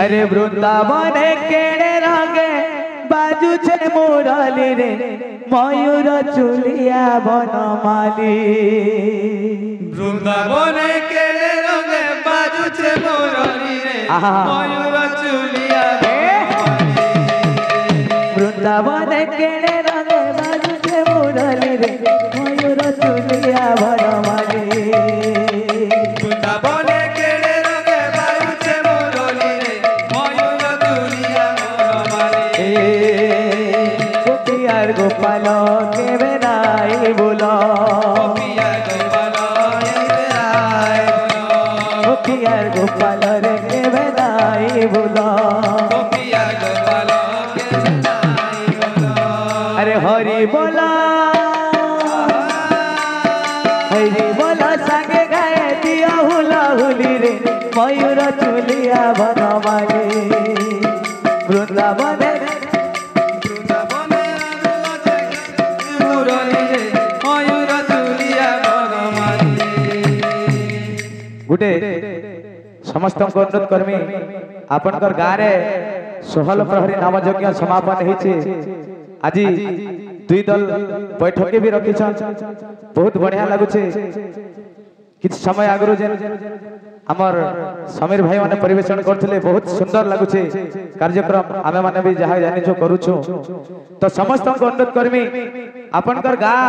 अरे वृंदावन केड़े रंगे बाजू छे मुरली रे मयूर चुलिया बनमाली। वृंदावन केड़े रंगे बाजू छे मुरली रे मयूर चुलिया वृंदावन केड़े रंगे बाजू छे मुरली रे मयूर चुलिया बनमाली। वृंदावन केड़े रंगे बाजू छे मुरली रे मयूर चुलिया बनमाली। गोपियार गोपाल के बेनाई बोलो गोपियार गोपाल रे के बेनाई बोलो अरे हरि बोला संगे गाए दिया हुला हुली रे मयूर चुलिया बनमाली। वृंदावन गुटे समस्त अनुरोध करमी आपनकर गाँव रे 16 प्रहरी नाम यज्ञ समापन होइछे। आज दुई दल बैठक भी रखी बहुत बढ़िया लगुचे। किछ समय आगु जे आमर समीर भाई माने परिवेशन करथिले बहुत सुंदर लगुचे कार्यक्रम आमे माने भी जहा जानिछो करूछु। तो समस्त अनुरोध करमी आपनकर गाँ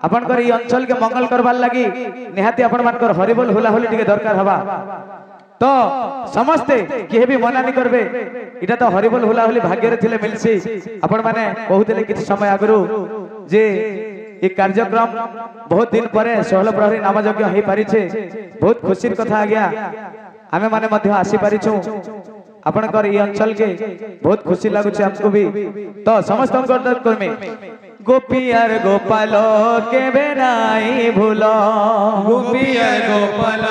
आपनकर ई अंचल के मंगल करबार लगी निहाती आपण मानकर हरिबोल हुला हुली टिके दरकार हवा। तो समस्ते किए भी मना नहीं करबे इटा तो हरिबोल हुला हुली भाग्य रे थिले मिलसी। आपण माने कहउतले किछ समय आगरु जे ए कार्यक्रम बहुत दिन परे 16 प्रहरी नाम यज्ञ हे पारिछे बहुत खुशी कथा आ गया। आमे माने मध्य आसी पारिछु आपनकर ई अंचल के बहुत खुशी लागुचे हमको भी। तो समस्त अनुरोध करमे गोपियार गोपाल के बेनाई भूलो गोपियार गोपाल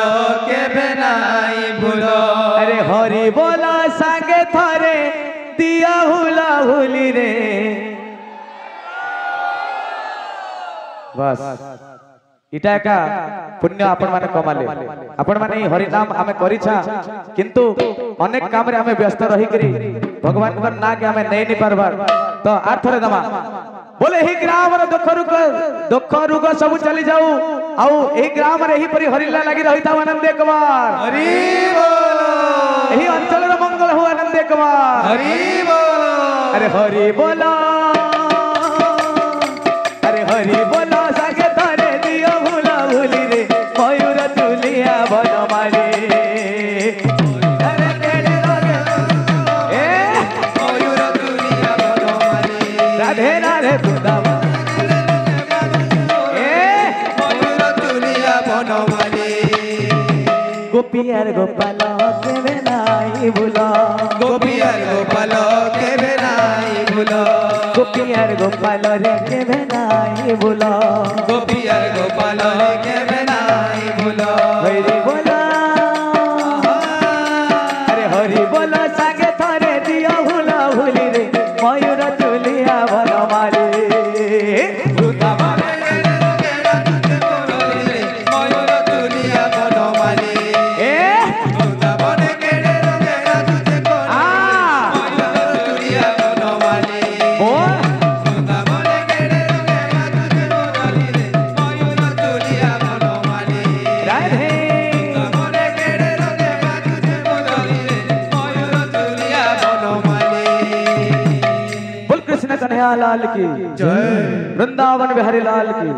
के बेनाई भूलो अरे हरि बोला संगे थरे दिया हुला हुली रे। बस इटा का पुण्य आपण माने कमाले आपण माने हरि नाम आमे करिछा किंतु अनेक काम रे आमे व्यस्त रही करी भगवान कर ना के आमे नै पारबार। तो आर्थरे दमा बोले ही ग्राम रे दुख रुग सब चली जाऊ आउ एही ग्राम रे एही परि हरिला लागि रहिता आनंद कुमार हरि बोल एही अंचल रे मंगल हो आनंद कुमार हरि बोल अरे हरि बोला अरे हरि बोला संगे तारे दियो भूला भूली रे मयूर चुलिया बनमाली। राधे राधे वृंदावन गोपियार गोपाल के बेनाई भूलो गोपियार गोपाल के बेनाई भूलो गोपियार गोपाल रे के बेनाई भूलो गोपियार गोपाल के बेनाई भूलो हरि बोला अरे हरि बोला संगे थरे दिया भूला भूली रे मयूर चुलिया बनमाली। लाल की जय वृंदावन बिहारी लाल की।